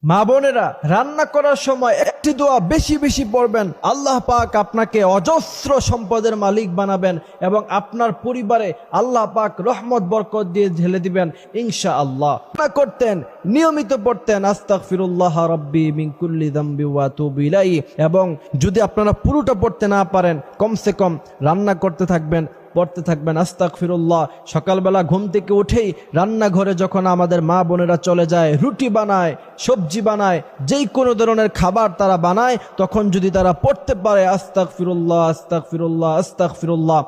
মা বোনেরা, রান্না করার সময় একটি দোয়া বেশি বেশি পড়বেন। আল্লাহ পাক আপনাকে অজস্র সম্পদের মালিক বানাবেন এবং আপনার পরিবারে আল্লাহ পাক রহমত বরকত দিয়ে ঢেলে দিবেন ইনশাআল্লাহ। রান্না করতেন, নিয়মিত পড়তেন আস্তাগফিরুল্লাহ রাব্বি মিন কুল্লি যামবি ওয়া আতুবু ইলাইহি, এবং যদি আপনারা পুরোটা পড়তে না পারেন কমসে কম রান্না করতে থাকবেন, পড়তে থাকবেন আস্তাগফিরুল্লাহ। সকালবেলা ঘুম থেকে উঠেই রান্নাঘরে যখন আমাদের মা বোনেরা চলে যায়, রুটি বানায়, সবজি বানায়, যেই কোনো ধরনের খাবার তারা বানায়, তখন যদি তারা পড়তে পারে আস্তাগফিরুল্লাহ আস্তাগফিরুল্লাহ আস্তাগফিরুল্লাহ,